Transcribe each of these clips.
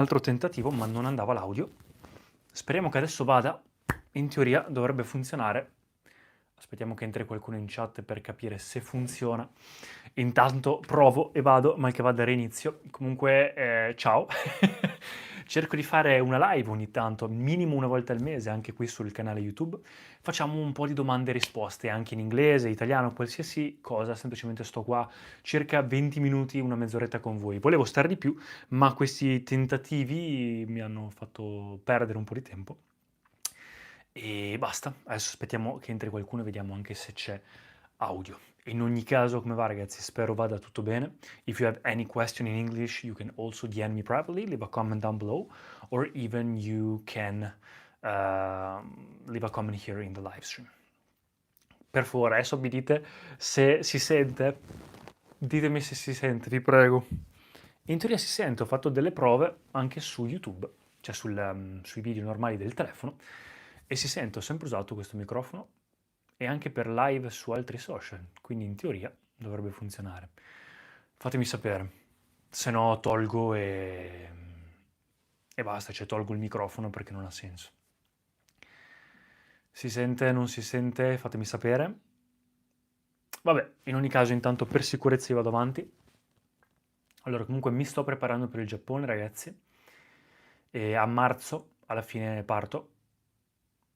altro tentativo, ma non andava l'audio. Speriamo che adesso vada. In teoria dovrebbe funzionare. Aspettiamo che entri qualcuno in chat per capire se funziona. Intanto provo e vado, mal che vada reinizio. Comunque, ciao. Cerco di fare una live ogni tanto, minimo una volta al mese, anche qui sul canale YouTube. Facciamo un po' di domande e risposte, anche in inglese, italiano, qualsiasi cosa. Semplicemente sto qua circa 20 minuti, una mezz'oretta con voi. Volevo stare di più, ma questi tentativi mi hanno fatto perdere un po' di tempo. E basta, adesso aspettiamo che entri qualcuno e vediamo anche se c'è audio. In ogni caso, come va ragazzi? Spero vada tutto bene. If you have any question in English, you can also DM me privately, leave a comment down below, or even you can leave a comment here in the live stream. Per favore, adesso mi dite se si sente. Ditemi se si sente, vi prego. In teoria si sente, ho fatto delle prove anche su YouTube, cioè sui video normali del telefono, e si sente, ho sempre usato questo microfono e anche per live su altri social, quindi in teoria dovrebbe funzionare. Fatemi sapere, se no tolgo e basta, cioè tolgo il microfono perché non ha senso. Si sente, non si sente? Fatemi sapere. Vabbè, in ogni caso intanto per sicurezza io vado avanti. Allora, comunque mi sto preparando per il Giappone, ragazzi, e a marzo alla fine parto.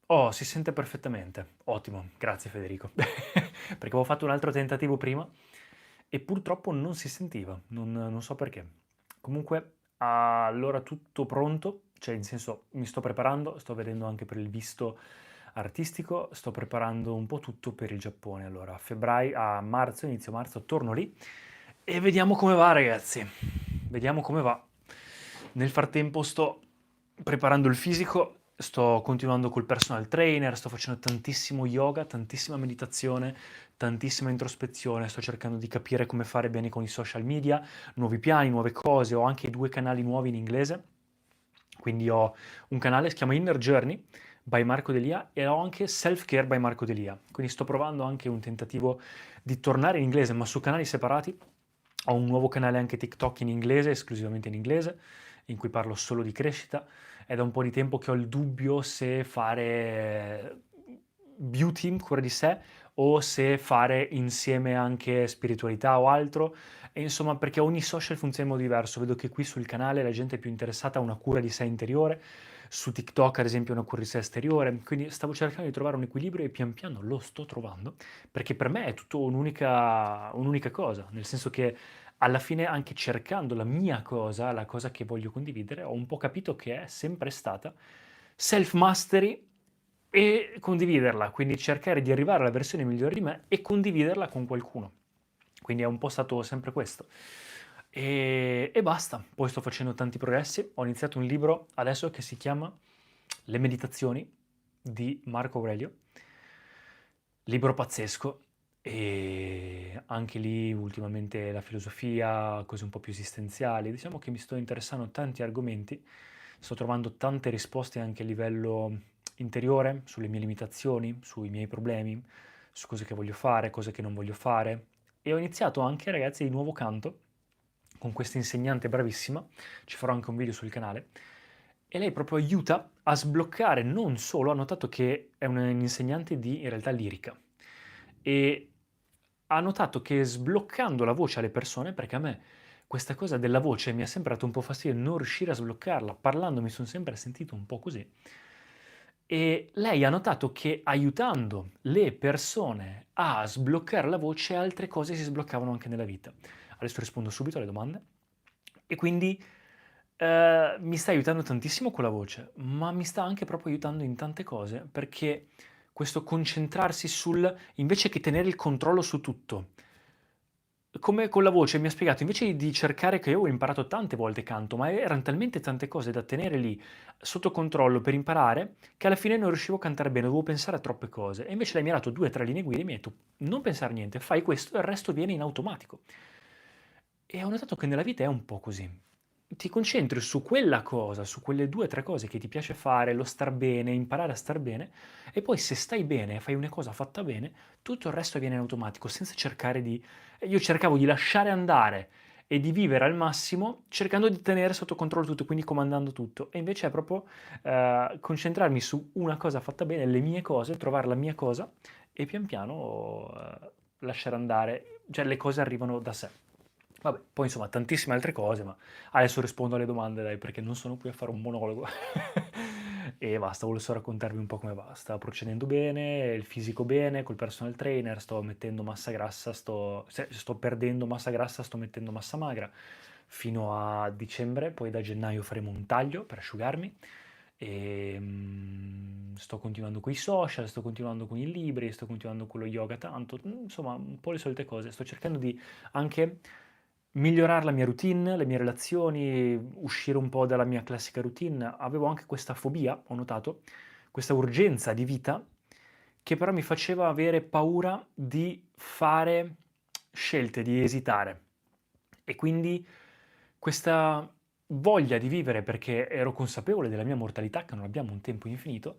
Oh, si sente perfettamente. Ottimo, grazie Federico. Perché avevo fatto un altro tentativo prima e purtroppo non si sentiva, non so perché. Comunque, allora tutto pronto, cioè in senso mi sto preparando, sto vedendo anche per il visto artistico, sto preparando un po' tutto per il Giappone. Allora, a marzo, inizio marzo, torno lì e vediamo come va, ragazzi. Vediamo come va. Nel frattempo sto preparando il fisico, sto continuando col personal trainer, sto facendo tantissimo yoga, tantissima meditazione, tantissima introspezione, sto cercando di capire come fare bene con i social media, nuovi piani, nuove cose, ho anche 2 canali nuovi in inglese, quindi ho un canale che si chiama Inner Journey by Marco Delia e ho anche Self Care by Marco Delia, quindi sto provando anche un tentativo di tornare in inglese ma su canali separati. Ho un nuovo canale anche TikTok in inglese, esclusivamente in inglese, in cui parlo solo di crescita. È da un po' di tempo che ho il dubbio se fare beauty, cura di sé, o se fare insieme anche spiritualità o altro. E insomma, perché ogni social funziona in modo diverso. Vedo che qui sul canale la gente è più interessata a una cura di sé interiore, su TikTok ad esempio una cura di sé esteriore. Quindi stavo cercando di trovare un equilibrio e pian piano lo sto trovando, perché per me è tutto un'unica cosa, nel senso che alla fine anche cercando la mia cosa, la cosa che voglio condividere, ho un po' capito che è sempre stata self-mastery e condividerla, quindi cercare di arrivare alla versione migliore di me e condividerla con qualcuno. Quindi è un po' stato sempre questo. E basta, poi sto facendo tanti progressi, ho iniziato un libro adesso che si chiama Le meditazioni di Marco Aurelio, libro pazzesco e anche lì ultimamente la filosofia, cose un po' più esistenziali, diciamo che mi sto interessando a tanti argomenti, sto trovando tante risposte anche a livello interiore, sulle mie limitazioni, sui miei problemi, su cose che voglio fare, cose che non voglio fare. E ho iniziato anche, ragazzi, di nuovo canto con questa insegnante bravissima, ci farò anche un video sul canale, e lei proprio aiuta a sbloccare non solo, ha notato che è un'insegnante di, in realtà, lirica, e ha notato che sbloccando la voce alle persone, perché a me questa cosa della voce mi ha sempre dato un po' fastidio non riuscire a sbloccarla, parlando mi sono sempre sentito un po' così, e lei ha notato che aiutando le persone a sbloccare la voce, altre cose si sbloccavano anche nella vita. Adesso rispondo subito alle domande. E quindi mi sta aiutando tantissimo con la voce, ma mi sta anche proprio aiutando in tante cose, perché questo concentrarsi invece che tenere il controllo su tutto, come con la voce mi ha spiegato, invece di cercare, che io ho imparato tante volte canto, ma erano talmente tante cose da tenere lì sotto controllo per imparare, che alla fine non riuscivo a cantare bene, dovevo pensare a troppe cose. E invece lei mi ha dato 2 o 3 linee guida e mi ha detto: "Non pensare a niente, fai questo e il resto viene in automatico". E ho notato che nella vita è un po' così. Ti concentri su quella cosa, su quelle 2 o 3 cose che ti piace fare, lo star bene, imparare a star bene, e poi se stai bene, fai una cosa fatta bene, tutto il resto viene in automatico, senza cercare di io cercavo di lasciare andare e di vivere al massimo cercando di tenere sotto controllo tutto, quindi comandando tutto. E invece è proprio concentrarmi su una cosa fatta bene, le mie cose, trovare la mia cosa e pian piano lasciare andare, cioè le cose arrivano da sé. Vabbè, poi insomma tantissime altre cose, ma adesso rispondo alle domande, dai, perché non sono qui a fare un monologo. E basta, volevo solo raccontarvi un po' come va. Sta procedendo bene, il fisico bene, col personal trainer, sto mettendo massa grassa, sto perdendo massa grassa, sto mettendo massa magra fino a dicembre, poi da gennaio faremo un taglio per asciugarmi e sto continuando con i social, sto continuando con i libri, sto continuando con lo yoga tanto, insomma un po' le solite cose. Sto cercando di anche migliorare la mia routine, le mie relazioni, uscire un po' dalla mia classica routine. Avevo anche questa fobia, ho notato, questa urgenza di vita che però mi faceva avere paura di fare scelte, di esitare. E quindi questa voglia di vivere, perché ero consapevole della mia mortalità, che non abbiamo un tempo infinito,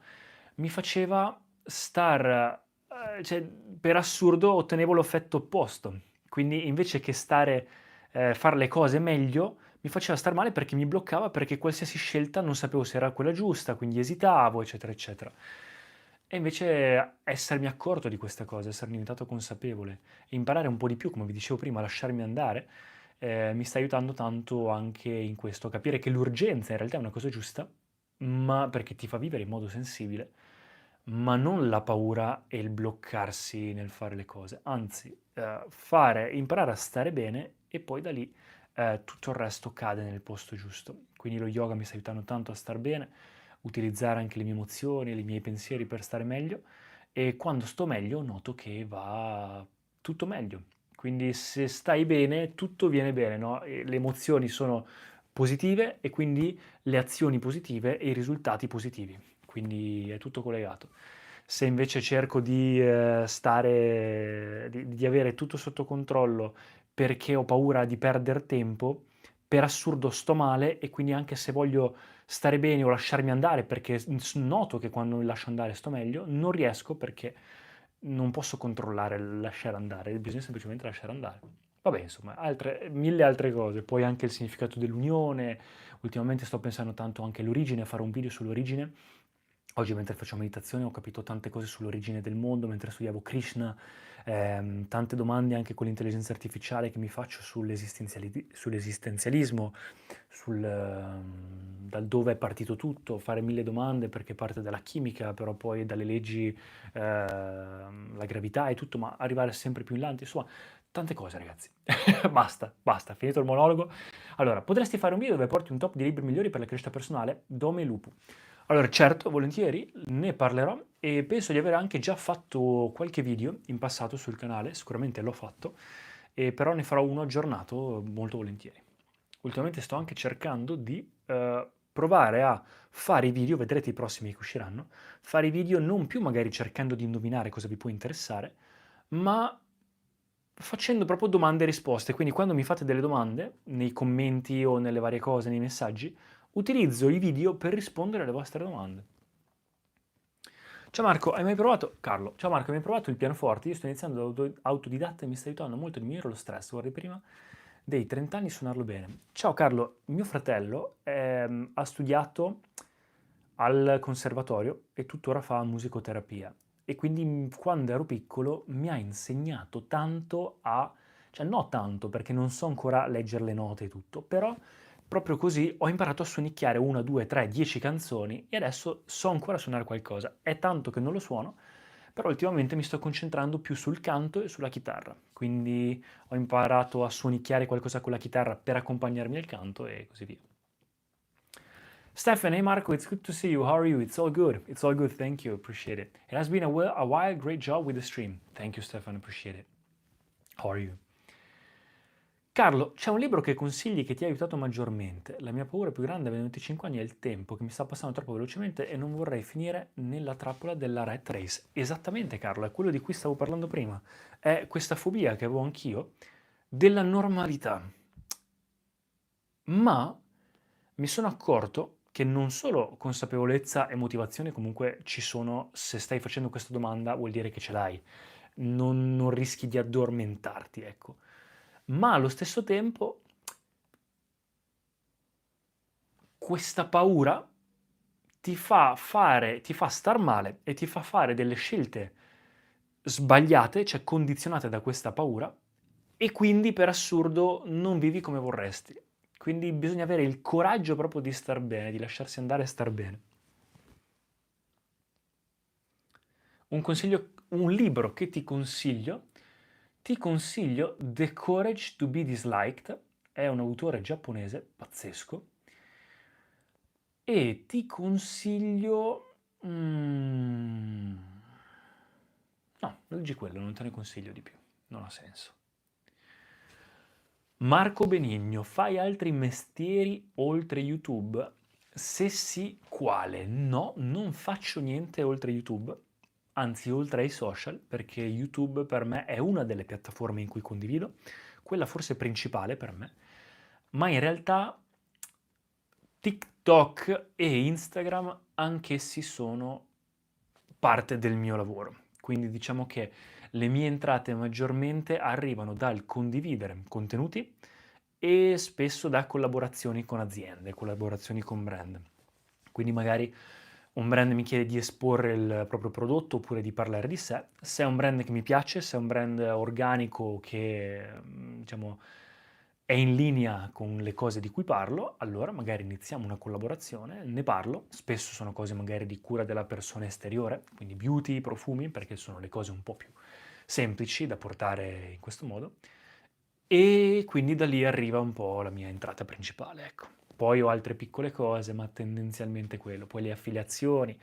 mi faceva cioè, per assurdo ottenevo l'effetto opposto. Quindi invece che fare le cose meglio, mi faceva star male perché mi bloccava, perché qualsiasi scelta non sapevo se era quella giusta, quindi esitavo, eccetera, eccetera. E invece essermi accorto di questa cosa, esserne diventato consapevole e imparare un po' di più, come vi dicevo prima, a lasciarmi andare, mi sta aiutando tanto anche in questo, capire che l'urgenza in realtà è una cosa giusta, ma perché ti fa vivere in modo sensibile, ma non la paura e il bloccarsi nel fare le cose, anzi, imparare a stare bene e poi da lì tutto il resto cade nel posto giusto. Quindi lo yoga mi sta aiutando tanto a star bene, utilizzare anche le mie emozioni, i miei pensieri per stare meglio e quando sto meglio noto che va tutto meglio. Quindi se stai bene, tutto viene bene, no? E le emozioni sono positive e quindi le azioni positive e i risultati positivi. Quindi è tutto collegato. Se invece cerco di avere tutto sotto controllo perché ho paura di perdere tempo, per assurdo sto male e quindi anche se voglio stare bene o lasciarmi andare perché noto che quando mi lascio andare sto meglio, non riesco perché non posso controllare il lasciare andare, bisogna semplicemente lasciare andare. Vabbè, insomma, mille altre cose, poi anche il significato dell'unione, ultimamente sto pensando tanto anche all'origine, a fare un video sull'origine. Oggi mentre faccio meditazione ho capito tante cose sull'origine del mondo, mentre studiavo Krishna, tante domande anche con l'intelligenza artificiale che mi faccio sull'esistenzialismo, dal dove è partito tutto, fare mille domande perché parte dalla chimica, però poi dalle leggi, la gravità e tutto, ma arrivare sempre più in là, insomma, tante cose ragazzi. Basta, basta, finito il monologo. Allora, potresti fare un video dove porti un top di libri migliori per la crescita personale? Dome Lupu. Allora, certo, volentieri, ne parlerò e penso di aver anche già fatto qualche video in passato sul canale, sicuramente l'ho fatto, e però ne farò uno aggiornato molto volentieri. Ultimamente sto anche cercando di provare a fare i video, vedrete i prossimi che usciranno, fare i video non più magari cercando di indovinare cosa vi può interessare, ma facendo proprio domande e risposte. Quindi quando mi fate delle domande, nei commenti o nelle varie cose, nei messaggi, utilizzo i video per rispondere alle vostre domande. Ciao Marco, hai mai provato? Carlo, ciao Marco, hai mai provato il pianoforte? Io sto iniziando da autodidatta e mi sta aiutando molto a diminuire lo stress. Vorrei prima dei 30 anni suonarlo bene. Ciao Carlo, mio fratello ha studiato al conservatorio e tuttora fa musicoterapia. E quindi quando ero piccolo mi ha insegnato tanto cioè no tanto perché non so ancora leggere le note e tutto, però proprio così ho imparato a suonicchiare 1, 2, 3, 10 canzoni e adesso so ancora suonare qualcosa. È tanto che non lo suono, però ultimamente mi sto concentrando più sul canto e sulla chitarra. Quindi ho imparato a suonicchiare qualcosa con la chitarra per accompagnarmi al canto e così via. Stefan, hey Marco, it's good to see you. How are you? It's all good. It's all good. Thank you. Appreciate it. It has been a while. Great job with the stream. Thank you, Stefan. Appreciate it. How are you? Carlo, c'è un libro che consigli che ti ha aiutato maggiormente. La mia paura più grande avendo 25 anni è il tempo che mi sta passando troppo velocemente e non vorrei finire nella trappola della rat race. Esattamente, Carlo, è quello di cui stavo parlando prima. È questa fobia che avevo anch'io della normalità. Ma mi sono accorto che non solo consapevolezza e motivazione comunque ci sono, se stai facendo questa domanda vuol dire che ce l'hai, non rischi di addormentarti, ecco. Ma allo stesso tempo questa paura ti fa star male e ti fa fare delle scelte sbagliate, cioè condizionate da questa paura, e quindi per assurdo non vivi come vorresti. Quindi bisogna avere il coraggio proprio di star bene, di lasciarsi andare e star bene. Un libro che ti consiglio The Courage to be Disliked, è un autore giapponese pazzesco, e ti consiglio... no, leggi quello, non te ne consiglio di più, non ha senso. Marco Benigno, fai altri mestieri oltre YouTube? Se sì, quale? No, non faccio niente oltre YouTube, anzi oltre ai social, perché YouTube per me è una delle piattaforme in cui condivido, quella forse principale per me, ma in realtà TikTok e Instagram anch'essi sono parte del mio lavoro. Quindi diciamo che le mie entrate maggiormente arrivano dal condividere contenuti e spesso da collaborazioni con aziende, collaborazioni con brand. Quindi magari un brand mi chiede di esporre il proprio prodotto oppure di parlare di sé. Se è un brand che mi piace, se è un brand organico che diciamo è in linea con le cose di cui parlo, allora magari iniziamo una collaborazione, ne parlo, spesso sono cose magari di cura della persona esteriore, quindi beauty, profumi, perché sono le cose un po' più semplici da portare in questo modo, e quindi da lì arriva un po' la mia entrata principale, ecco. Poi ho altre piccole cose, ma tendenzialmente quello. Poi le affiliazioni,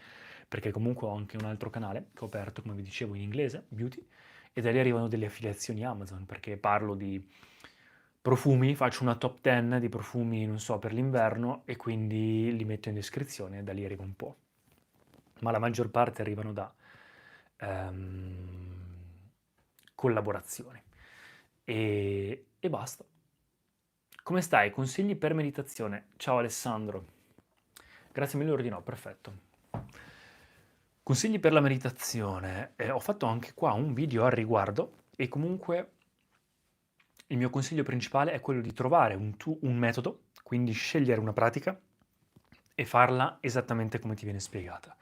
perché comunque ho anche un altro canale che ho aperto, come vi dicevo, in inglese, beauty, e da lì arrivano delle affiliazioni Amazon, perché parlo di profumi, faccio una top 10 di profumi, non so, per l'inverno e quindi li metto in descrizione e da lì arriva un po'. Ma la maggior parte arrivano da collaborazioni. E basta. Come stai? Consigli per meditazione? Ciao Alessandro. Grazie mille, ordinò, perfetto. Consigli per la meditazione. Ho fatto anche qua un video al riguardo e comunque il mio consiglio principale è quello di trovare un metodo, quindi scegliere una pratica e farla esattamente come ti viene spiegata,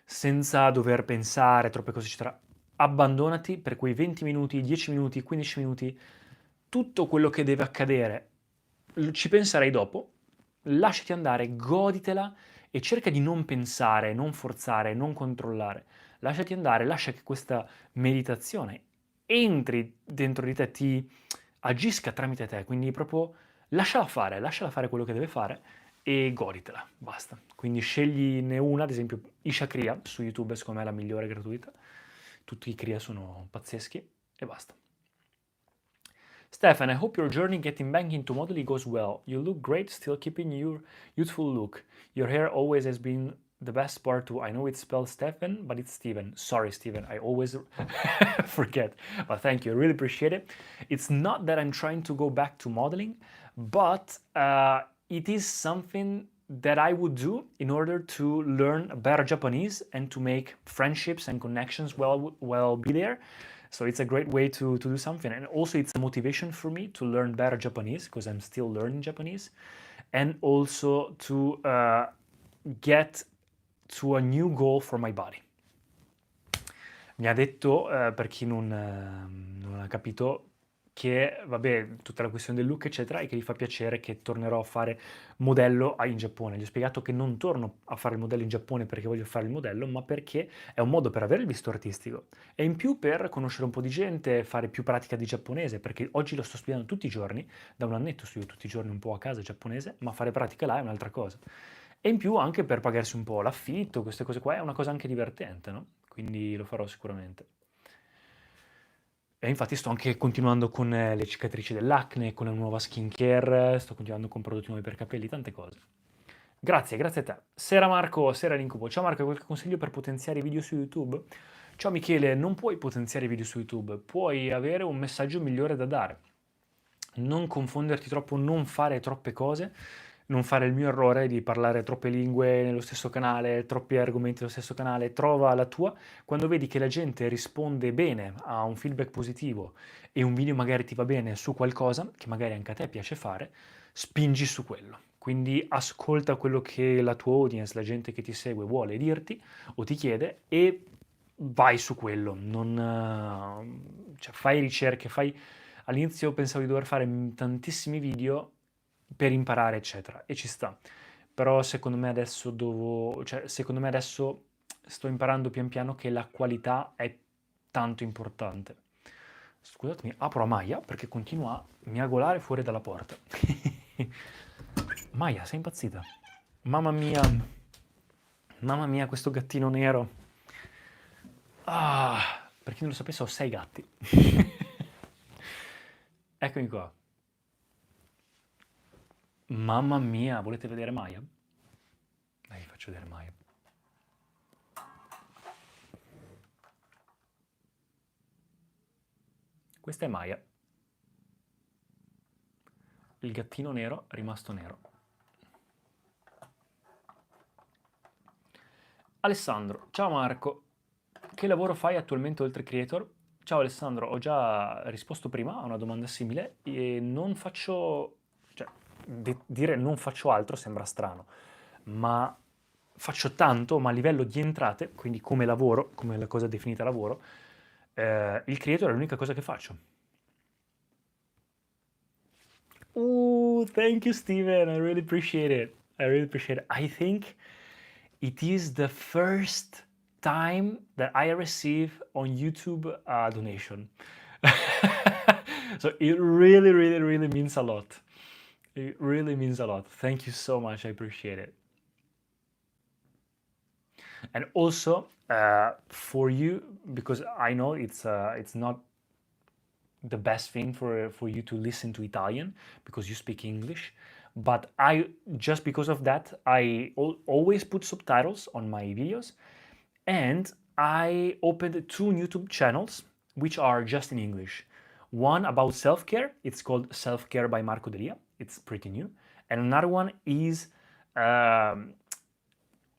senza dover pensare troppe cose, eccetera. Abbandonati per quei 20 minuti, 10 minuti, 15 minuti, tutto quello che deve accadere ci penserai dopo, lasciati andare, goditela e cerca di non pensare, non forzare, non controllare. Lasciati andare, lascia che questa meditazione entri dentro di te, ti agisca tramite te, quindi proprio lasciala fare quello che deve fare e goditela, basta. Quindi scegliene una, ad esempio Isha Kriya su YouTube, secondo me è la migliore gratuita. Tutti i Kriya sono pazzeschi e basta. Stefan, I hope your journey getting back into modeling goes well. You look great, still keeping your youthful look. Your hair always has been the best part too. I know it's spelled Stefan, but it's Steven. Sorry, Steven, I always forget. But thank you, I really appreciate it. It's not that I'm trying to go back to modeling, but it is something that I would do in order to learn better Japanese and to make friendships and connections while be there. So it's a great way to do something. And also it's a motivation for me to learn better Japanese because I'm still learning Japanese. And also to get to a new goal for my body. Mi ha detto, per chi non ha capito, che vabbè, tutta la questione del look eccetera, e che gli fa piacere che tornerò a fare modello in Giappone. Gli ho spiegato che non torno a fare il modello in Giappone perché voglio fare il modello, ma perché è un modo per avere il visto artistico e in più per conoscere un po' di gente, fare più pratica di giapponese, perché oggi lo sto studiando tutti i giorni, da un annetto studio tutti i giorni un po' a casa giapponese, ma fare pratica là è un'altra cosa. E in più anche per pagarsi un po' l'affitto, queste cose qua, è una cosa anche divertente, no? Quindi lo farò sicuramente. E infatti sto anche continuando con le cicatrici dell'acne, con la nuova skincare, sto continuando con prodotti nuovi per capelli, tante cose. Grazie, grazie a te. Sera Marco, sera l'incubo. Ciao Marco, hai qualche consiglio per potenziare i video su YouTube? Ciao Michele, non puoi potenziare i video su YouTube, puoi avere un messaggio migliore da dare. Non confonderti troppo, non fare troppe cose, non fare il mio errore di parlare troppe lingue nello stesso canale, troppi argomenti nello stesso canale, trova la tua. Quando vedi che la gente risponde bene a un feedback positivo e un video magari ti va bene su qualcosa, che magari anche a te piace fare, spingi su quello. Quindi ascolta quello che la tua audience, la gente che ti segue vuole dirti o ti chiede e vai su quello. Cioè, fai ricerche, all'inizio pensavo di dover fare tantissimi video per imparare, eccetera, e ci sta. Però secondo me secondo me adesso sto imparando pian piano che la qualità è tanto importante. Scusatemi, apro a Maya perché continua a miagolare fuori dalla porta. Maya, sei impazzita? Mamma mia, questo gattino nero. Ah, per chi non lo sapesse, ho 6 gatti. Eccomi qua. Mamma mia, volete vedere Maya? Dai, vi faccio vedere Maya. Questa è Maya. Il gattino nero rimasto nero. Alessandro, ciao Marco. Che lavoro fai attualmente oltre creator? Ciao Alessandro, ho già risposto prima a una domanda simile e non faccio, cioè, dire non faccio altro sembra strano, ma faccio tanto, ma a livello di entrate, quindi come lavoro, come la cosa definita lavoro, il creator è l'unica cosa che faccio. Thank you, Steven. I really appreciate it. I really appreciate it. I think it is the first time that I receive on YouTube a donation. So it really, really, really means a lot. It really means a lot. Thank you so much. I appreciate it. And also for you, because I know it's not the best thing for you to listen to Italian because you speak English. But I just because of that, I always put subtitles on my videos, and I opened 2 YouTube channels which are just in English. One about self-care, it's called Self-Care by Marco Delia. It's pretty new. And another one is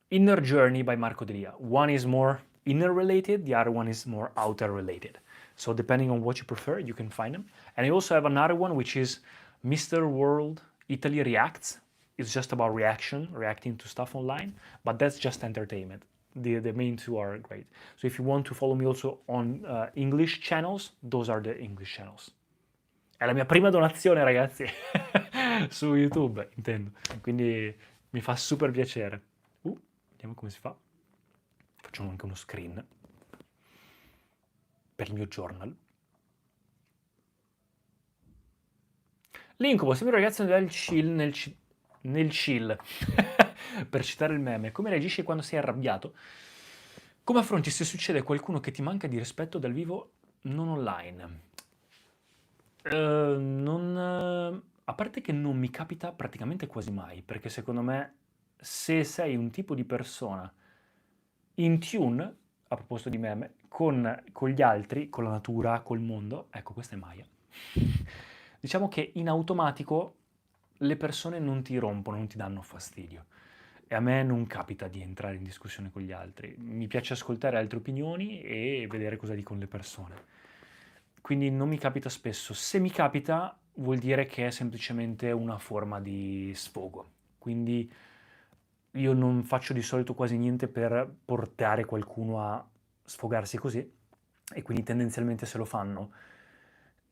Inner Journey by Marco Delia. One is more inner related, the other one is more outer related. So depending on what you prefer, you can find them. And I also have another one which is Mr. World Italy Reacts. It's just about reacting to stuff online, but that's just entertainment. The main two are great. So if you want to follow me also on English channels, those are the English channels. È la mia prima donazione, ragazzi, su YouTube, intendo. Quindi mi fa super piacere. Vediamo come si fa. Facciamo anche uno screen per il mio journal. L'incubo, sembra un ragazzo nel chill. Per citare il meme. Come reagisci quando sei arrabbiato? Come affronti se succede qualcuno che ti manca di rispetto dal vivo non online? A parte che non mi capita praticamente quasi mai, perché secondo me se sei un tipo di persona in tune, a proposito di meme, con gli altri, con la natura, col mondo, ecco questa è Maya, diciamo che in automatico le persone non ti rompono, non ti danno fastidio. E a me non capita di entrare in discussione con gli altri. Mi piace ascoltare altre opinioni e vedere cosa dicono le persone. Quindi non mi capita spesso. Se mi capita vuol dire che è semplicemente una forma di sfogo. Quindi io non faccio di solito quasi niente per portare qualcuno a sfogarsi così e quindi tendenzialmente se lo fanno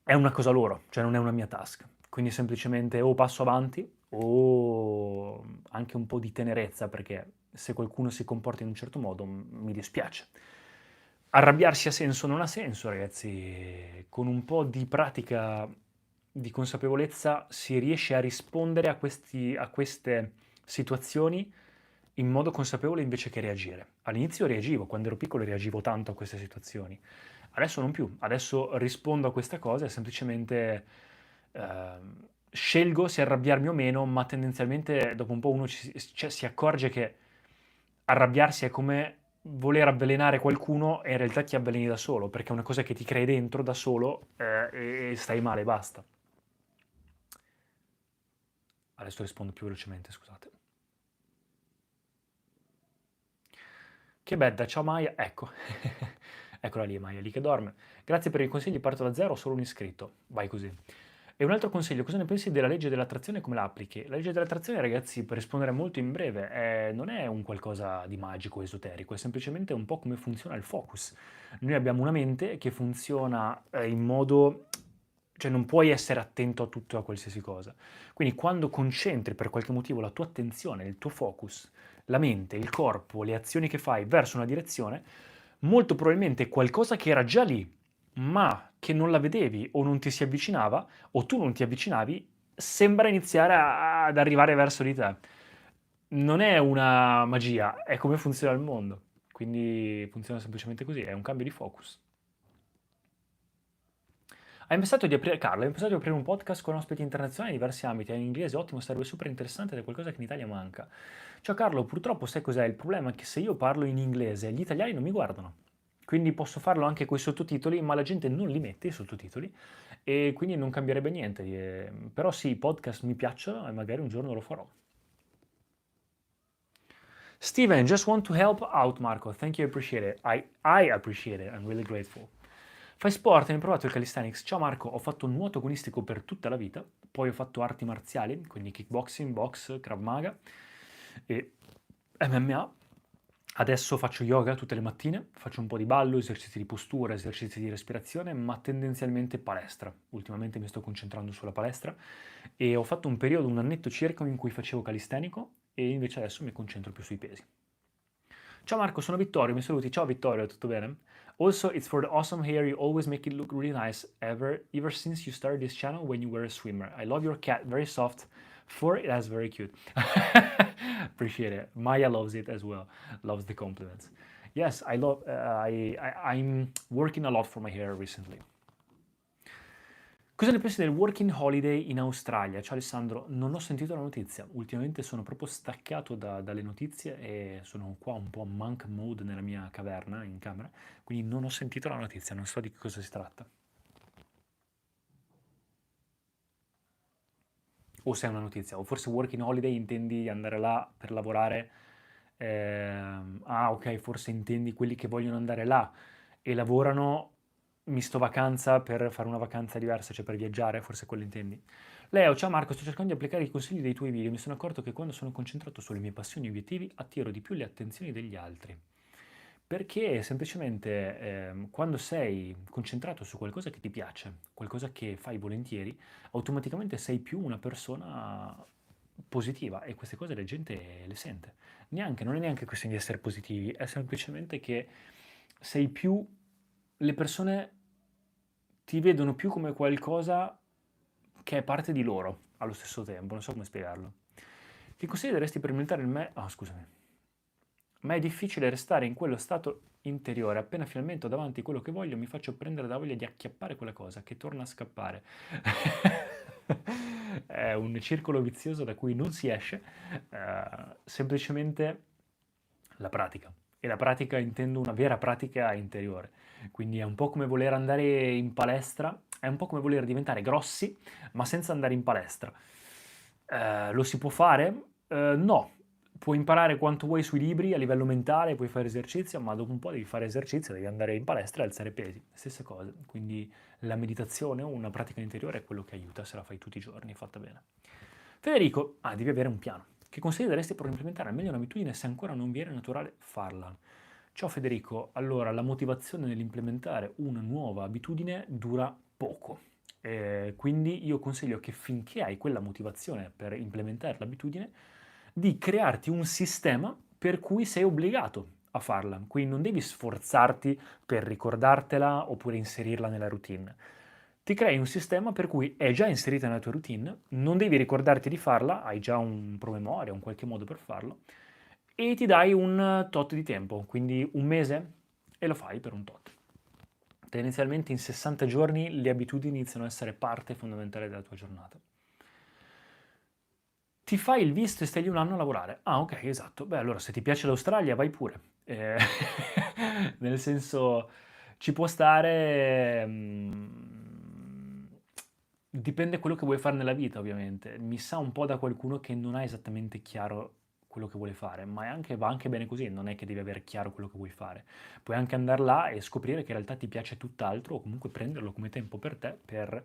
è una cosa loro, cioè non è una mia task. Quindi semplicemente o passo avanti o anche un po' di tenerezza perché se qualcuno si comporta in un certo modo mi dispiace. Arrabbiarsi ha senso? Non ha senso, ragazzi. Con un po' di pratica, di consapevolezza, si riesce a rispondere a queste situazioni in modo consapevole invece che reagire. All'inizio reagivo, quando ero piccolo reagivo tanto a queste situazioni. Adesso non più, adesso rispondo a questa cosa e semplicemente scelgo se arrabbiarmi o meno, ma tendenzialmente dopo un po' uno si accorge che arrabbiarsi è come voler avvelenare qualcuno e in realtà ti avveleni da solo, perché è una cosa che ti crei dentro da solo e stai male, basta. Adesso rispondo più velocemente, scusate. Che bella, ciao Maya, ecco. Eccola lì Maya, lì che dorme. Grazie per i consigli, parto da zero, ho solo un iscritto. Vai così. E un altro consiglio, cosa ne pensi della legge dell'attrazione e come la applichi? La legge dell'attrazione, ragazzi, per rispondere molto in breve, non è un qualcosa di magico, esoterico, è semplicemente un po' come funziona il focus. Noi abbiamo una mente che funziona in modo, cioè non puoi essere attento a tutto e a qualsiasi cosa. Quindi quando concentri per qualche motivo la tua attenzione, il tuo focus, la mente, il corpo, le azioni che fai verso una direzione, molto probabilmente qualcosa che era già lì, ma che non la vedevi o non ti si avvicinava, o tu non ti avvicinavi, sembra iniziare ad arrivare verso di te. Non è una magia, è come funziona il mondo. Quindi funziona semplicemente così, è un cambio di focus. Carlo, hai pensato di aprire un podcast con ospiti internazionali in diversi ambiti, è in inglese, ottimo, sarebbe super interessante ed è qualcosa che in Italia manca. Ciao Carlo, purtroppo sai cos'è? Il problema è che se io parlo in inglese, gli italiani non mi guardano. Quindi posso farlo anche con i sottotitoli, ma la gente non li mette i sottotitoli e quindi non cambierebbe niente. Però sì, i podcast mi piacciono e magari un giorno lo farò. Steven, just want to help out, Marco. Thank you, appreciate it. I appreciate it. I'm really grateful. Fai sport? Hai provato il calisthenics? Ciao Marco, ho fatto nuoto agonistico per tutta la vita, poi ho fatto arti marziali, quindi kickboxing, box, Krav Maga e MMA. Adesso faccio yoga tutte le mattine, faccio un po' di ballo, esercizi di postura, esercizi di respirazione, ma tendenzialmente palestra. Ultimamente mi sto concentrando sulla palestra e ho fatto un periodo, un annetto circa, in cui facevo calistenico e invece adesso mi concentro più sui pesi. Ciao Marco, sono Vittorio, mi saluti. Ciao Vittorio, tutto bene? Also, it's for the awesome hair. You always make it look really nice ever since you started this channel when you were a swimmer. I love your cat, very soft. Fur, that's very cute. Appreciate it. Maya loves it as well. Loves the compliments. Yes, I love. I'm working a lot for my hair recently. Cosa ne pensi del working holiday in Australia? Ciao Alessandro, non ho sentito la notizia. Ultimamente sono proprio staccato dalle notizie e sono qua un po' monk mode nella mia caverna in camera, quindi non ho sentito la notizia, non so di che cosa si tratta. O se è una notizia, o forse working holiday intendi andare là per lavorare. Ok, forse intendi quelli che vogliono andare là e lavorano misto vacanza per fare una vacanza diversa, cioè per viaggiare, forse quello intendi. Leo, ciao Marco, sto cercando di applicare i consigli dei tuoi video. Mi sono accorto che quando sono concentrato sulle mie passioni e obiettivi attiro di più le attenzioni degli altri. Perché semplicemente quando sei concentrato su qualcosa che ti piace, qualcosa che fai volentieri, automaticamente sei più una persona positiva e queste cose la gente le sente. Non è neanche questione di essere positivi, è semplicemente che sei più, le persone ti vedono più come qualcosa che è parte di loro allo stesso tempo, non so come spiegarlo. Che consigli daresti per aumentare il me... Ah, scusami. Ma è difficile restare in quello stato interiore. Appena finalmente ho davanti quello che voglio, mi faccio prendere da voglia di acchiappare quella cosa che torna a scappare. È un circolo vizioso da cui non si esce, semplicemente la pratica. E la pratica intendo una vera pratica interiore. Quindi è un po' come voler andare in palestra, è un po' come voler diventare grossi, ma senza andare in palestra. Lo si può fare? No, puoi imparare quanto vuoi sui libri a livello mentale, puoi fare esercizio, ma dopo un po' devi fare esercizio, devi andare in palestra e alzare pesi. Stessa cosa. Quindi la meditazione o una pratica interiore è quello che aiuta se la fai tutti i giorni, fatta bene. Federico, devi avere un piano. Che consigli daresti per implementare al meglio un'abitudine se ancora non viene naturale farla? Ciao Federico, allora la motivazione nell'implementare una nuova abitudine dura poco. Quindi io consiglio che finché hai quella motivazione per implementare l'abitudine, di crearti un sistema per cui sei obbligato a farla. Quindi non devi sforzarti per ricordartela oppure inserirla nella routine. Ti crei un sistema per cui è già inserita nella tua routine, non devi ricordarti di farla, hai già un promemoria, un qualche modo per farlo, e ti dai un tot di tempo, quindi un mese, e lo fai per un tot. Tendenzialmente in 60 giorni le abitudini iniziano a essere parte fondamentale della tua giornata. Ti fai il visto e stai lì un anno a lavorare. Ah, ok, esatto. Beh, allora se ti piace l'Australia, vai pure. Nel senso, ci può stare. Dipende quello che vuoi fare nella vita, ovviamente. Mi sa un po' da qualcuno che non ha esattamente chiaro quello che vuole fare, ma va anche bene così, non è che devi avere chiaro quello che vuoi fare. Puoi anche andare là e scoprire che in realtà ti piace tutt'altro o comunque prenderlo come tempo per te per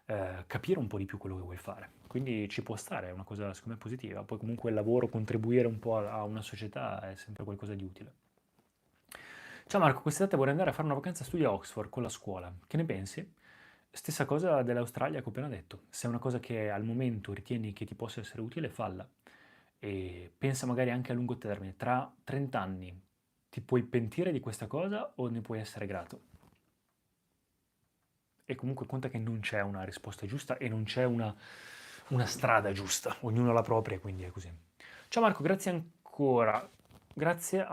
capire un po' di più quello che vuoi fare. Quindi ci può stare, è una cosa secondo me positiva. Poi comunque il lavoro, contribuire un po' a una società è sempre qualcosa di utile. Ciao Marco, quest'estate vorrei andare a fare una vacanza studio a Oxford con la scuola. Che ne pensi? Stessa cosa dell'Australia che ho appena detto. Se è una cosa che al momento ritieni che ti possa essere utile, falla. E pensa magari anche a lungo termine. Tra 30 anni ti puoi pentire di questa cosa o ne puoi essere grato? E comunque conta che non c'è una risposta giusta e non c'è una strada giusta. Ognuno ha la propria, quindi è così. Ciao Marco, grazie ancora. Grazie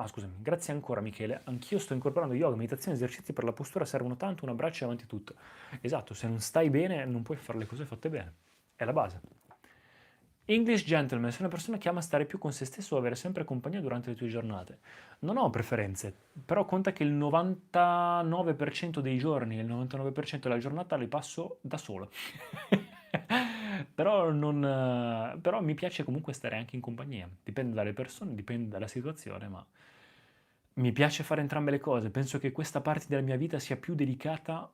ancora Michele. Anch'io sto incorporando yoga, meditazione, esercizi per la postura, servono tanto, un abbraccio e avanti tutto. Esatto, se non stai bene non puoi fare le cose fatte bene. È la base. English gentleman, sei una persona che ama stare più con se stesso o avere sempre compagnia durante le tue giornate. Non ho preferenze, però conta che il 99% dei giorni e il 99% della giornata li passo da solo. Però mi piace comunque stare anche in compagnia. Dipende dalle persone, dipende dalla situazione, ma mi piace fare entrambe le cose. Penso che questa parte della mia vita sia più dedicata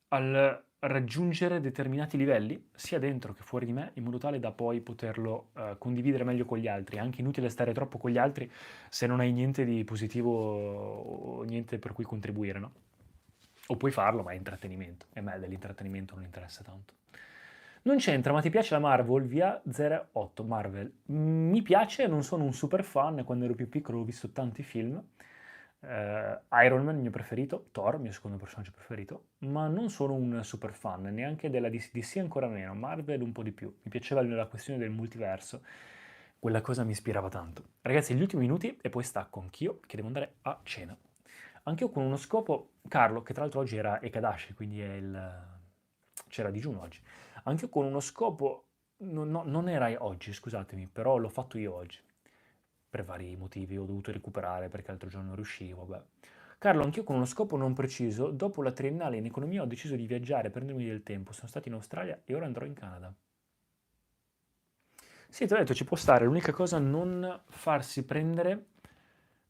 al raggiungere determinati livelli, sia dentro che fuori di me, in modo tale da poi poterlo condividere meglio con gli altri. È anche inutile stare troppo con gli altri se non hai niente di positivo o niente per cui contribuire, no? O puoi farlo, ma è intrattenimento. E a me dell'intrattenimento non interessa tanto. Non c'entra, ma ti piace la Marvel? Via 08 Marvel. Mi piace, non sono un super fan, quando ero più piccolo ho visto tanti film. Iron Man, il mio preferito, Thor, il mio secondo personaggio preferito, ma non sono un super fan, neanche della DC ancora meno, Marvel un po' di più. Mi piaceva la questione del multiverso, quella cosa mi ispirava tanto. Ragazzi, gli ultimi minuti e poi stacco anch'io, che devo andare a cena. Anch'io con uno scopo, Carlo, che tra l'altro oggi era Ekadashi, quindi c'era digiuno oggi. Anch'io con uno scopo, non era oggi, scusatemi, però l'ho fatto io oggi. Per vari motivi ho dovuto recuperare perché l'altro giorno non riuscivo, vabbè. Carlo, anch'io con uno scopo non preciso, dopo la triennale in economia ho deciso di viaggiare, prendermi del tempo. Sono stato in Australia e ora andrò in Canada. Sì, ti ho detto, ci può stare, l'unica cosa non farsi prendere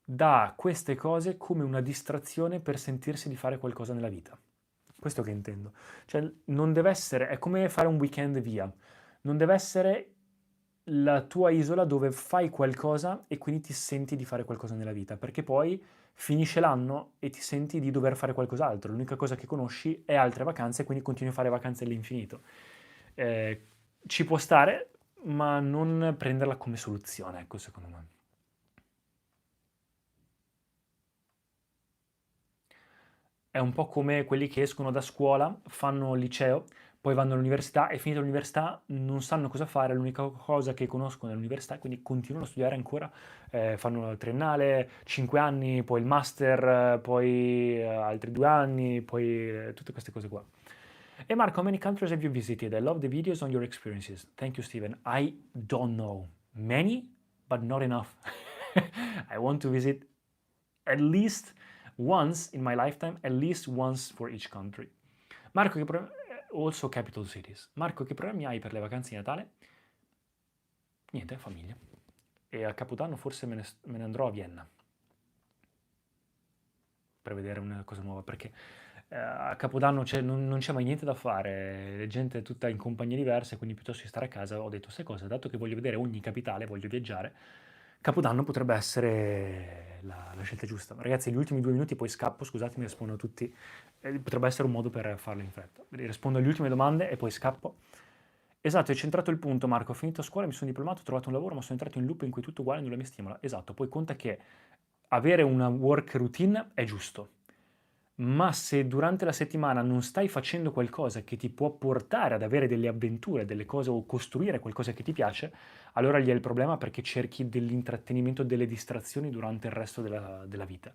da queste cose come una distrazione per sentirsi di fare qualcosa nella vita. Questo che intendo. Cioè, non deve essere, è come fare un weekend via. Non deve essere la tua isola dove fai qualcosa e quindi ti senti di fare qualcosa nella vita, perché poi finisce l'anno e ti senti di dover fare qualcos'altro. L'unica cosa che conosci è altre vacanze, quindi continui a fare vacanze all'infinito. Ci può stare, ma non prenderla come soluzione, ecco, secondo me. È un po' come quelli che escono da scuola, fanno il liceo, poi vanno all'università e finita l'università non sanno cosa fare, l'unica cosa che conoscono è l'università, quindi continuano a studiare ancora, fanno la triennale, 5 anni, poi il master, poi altri 2 anni, poi tutte queste cose qua. E Marco, how many countries have you visited? I love the videos on your experiences. Thank you, Steven. I don't know. Many, but not enough. I want to visit at least once in my lifetime, at least once for each country. Marco, also capital cities. Marco, che programmi hai per le vacanze di Natale? Niente, famiglia. E a Capodanno forse me ne andrò a Vienna per vedere una cosa nuova, perché a Capodanno non c'è mai niente da fare, la gente è tutta in compagnie diverse, quindi piuttosto che stare a casa ho detto, sai cosa, dato che voglio vedere ogni capitale, voglio viaggiare, Capodanno potrebbe essere la scelta giusta. Ragazzi, gli ultimi 2 minuti poi scappo, scusatemi, rispondo a tutti, potrebbe essere un modo per farlo in fretta. Rispondo alle ultime domande e poi scappo. Esatto, hai centrato il punto Marco, ho finito a scuola, mi sono diplomato, ho trovato un lavoro, ma sono entrato in loop in cui tutto uguale nulla mi stimola. Esatto, poi conta che avere una work routine è giusto, ma se durante la settimana non stai facendo qualcosa che ti può portare ad avere delle avventure, delle cose o costruire qualcosa che ti piace, allora lì è il problema perché cerchi dell'intrattenimento, delle distrazioni durante il resto della vita.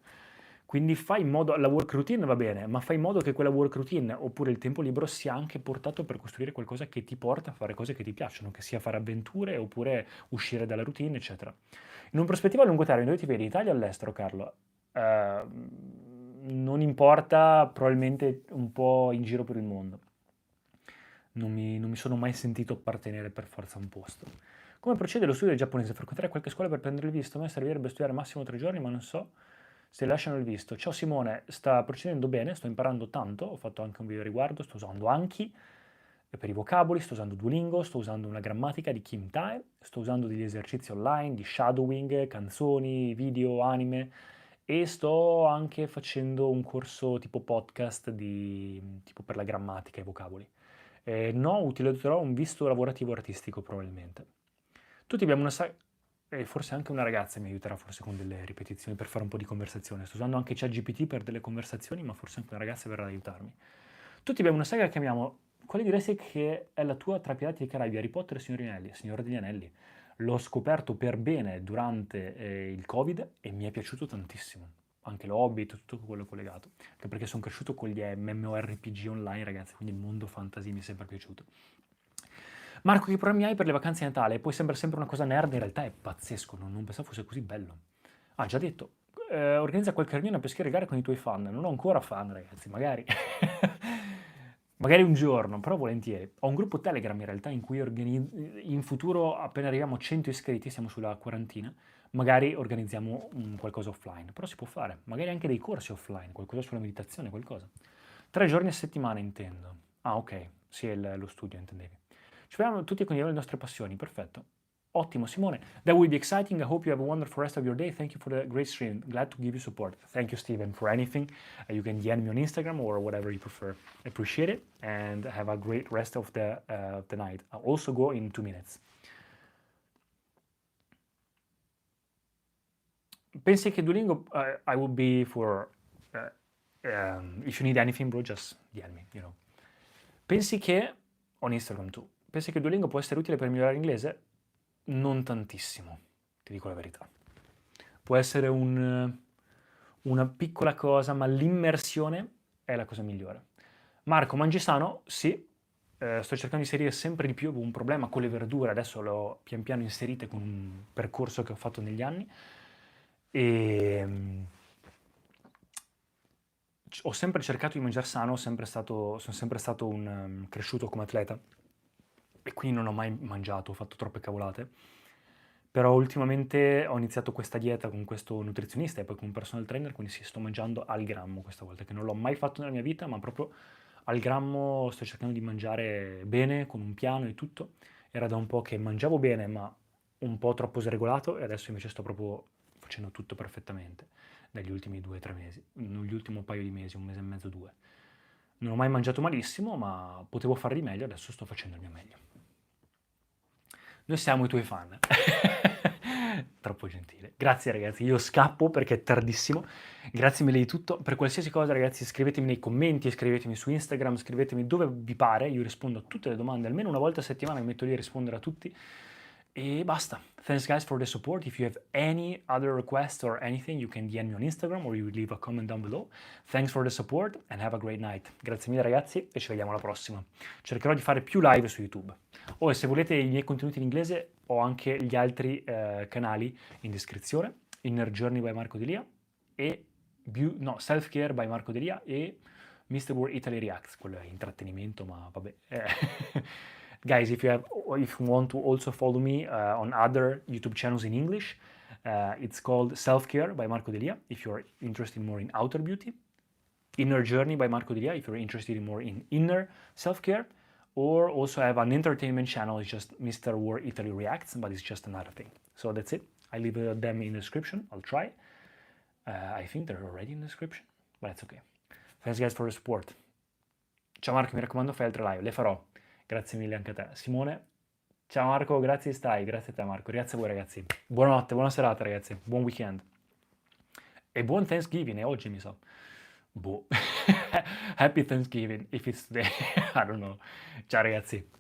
Quindi fai in modo, la work routine va bene, ma fai in modo che quella work routine oppure il tempo libero sia anche portato per costruire qualcosa che ti porta a fare cose che ti piacciono, che sia fare avventure oppure uscire dalla routine, eccetera. In un prospettiva a lungo termine, dove ti vedi, Italia o all'estero, Carlo? Non importa, probabilmente un po' in giro per il mondo. Non mi sono mai sentito appartenere per forza a un posto. Come procede lo studio del giapponese? Frequentare qualche scuola per prendere il visto? A me servirebbe studiare massimo 3 giorni, ma non so se lasciano il visto. Ciao Simone, sta procedendo bene, sto imparando tanto, ho fatto anche un video a riguardo, sto usando Anki, per i vocaboli, sto usando Duolingo, sto usando una grammatica di Kim Tae, sto usando degli esercizi online di shadowing, canzoni, video, anime e sto anche facendo un corso tipo podcast tipo per la grammatica e i vocaboli. No, utilizzerò un visto lavorativo artistico probabilmente. Tutti abbiamo e forse anche una ragazza mi aiuterà forse con delle ripetizioni per fare un po' di conversazione. Sto usando anche ChatGPT per delle conversazioni, ma forse anche una ragazza verrà ad aiutarmi. Tutti abbiamo una saga che chiamiamo. Quale diresti che è la tua tra Pirati dei Caraibi, Harry Potter e Signore degli Anelli? L'ho scoperto per bene durante il Covid e mi è piaciuto tantissimo. Anche l'Hobbit, tutto quello collegato. Anche perché sono cresciuto con gli MMORPG online, ragazzi, quindi il mondo fantasy mi è sempre piaciuto. Marco, che programmi hai per le vacanze di Natale? Poi sembra sempre una cosa nerd, in realtà è pazzesco, non pensavo fosse così bello. Ah, già detto, organizza qualche riunione per scaricare con i tuoi fan. Non ho ancora fan, ragazzi, magari. Magari un giorno, però volentieri. Ho un gruppo Telegram in realtà in cui in futuro, appena arriviamo a 100 iscritti, siamo sulla quarantina, magari organizziamo qualcosa offline. Però si può fare, magari anche dei corsi offline, qualcosa sulla meditazione, qualcosa. 3 giorni a settimana intendo. Ah, ok, sì, è lo studio intendevi. Ci vediamo tutti a condividere le nostre passioni, perfetto. Ottimo, Simone. That will be exciting. I hope you have a wonderful rest of your day. Thank you for the great stream. Glad to give you support. Thank you, Steven, for anything. You can DM me on Instagram or whatever you prefer. Appreciate it and have a great rest of the night. I'll also go in 2 minutes. Pensi che Duolingo, I would be for, if you need anything, bro, just DM me, you know. Pensi che, on Instagram tu, pensi che Duolingo può essere utile per migliorare l'inglese? Non tantissimo, ti dico la verità. Può essere una piccola cosa, ma l'immersione è la cosa migliore. Marco, mangi sano? Sì. Sto cercando di inserire sempre di più, un problema con le verdure, adesso le ho pian piano inserite con un percorso che ho fatto negli anni. E ho sempre cercato di mangiare sano, sono sempre stato un cresciuto come atleta e quindi non ho mai mangiato, ho fatto troppe cavolate. Però ultimamente ho iniziato questa dieta con questo nutrizionista e poi con un personal trainer, quindi sì, sto mangiando al grammo questa volta, che non l'ho mai fatto nella mia vita, ma proprio al grammo sto cercando di mangiare bene, con un piano e tutto. Era da un po' che mangiavo bene, ma un po' troppo sregolato e adesso invece sto proprio facendo tutto perfettamente negli ultimi 2 o 3 mesi, negli ultimi paio di mesi, 1 mese e mezzo, 2. Non ho mai mangiato malissimo, ma potevo fare di meglio, adesso sto facendo il mio meglio. Noi siamo i tuoi fan. Troppo gentile. Grazie ragazzi, io scappo perché è tardissimo. Grazie mille di tutto. Per qualsiasi cosa ragazzi scrivetemi nei commenti, scrivetemi su Instagram, scrivetemi dove vi pare. Io rispondo a tutte le domande, almeno una volta a settimana mi metto lì a rispondere a tutti. E basta. Thanks guys for the support. If you have any other requests or anything, you can DM me on Instagram or you leave a comment down below. Thanks for the support and have a great night. Grazie mille ragazzi e ci vediamo alla prossima. Cercherò di fare più live su YouTube. E se volete i miei contenuti in inglese ho anche gli altri canali in descrizione. Inner Journey by Marco Delia e Self Care by Marco Delia e Mr. World Italy Reacts. Quello è intrattenimento, ma vabbè. Guys, if you want to also follow me on other YouTube channels in English, it's called Self Care by Marco Delia, if you're interested more in outer beauty. Inner Journey by Marco Delia, if you're interested in more in inner self-care. Or also I have an entertainment channel, it's just Mr. War Italy Reacts, but it's just another thing. So that's it. I leave them in the description. I'll try. I think they're already in the description, but it's okay. Thanks guys for the support. Ciao Marco, mi raccomando fai altre live, le farò. Grazie mille anche a te. Simone, ciao Marco, grazie stai, grazie a te Marco, grazie a voi ragazzi. Buonanotte, buona serata ragazzi, buon weekend. E buon Thanksgiving, oggi mi sa. Boh. Happy Thanksgiving if it's today. I don't know. Ciao ragazzi.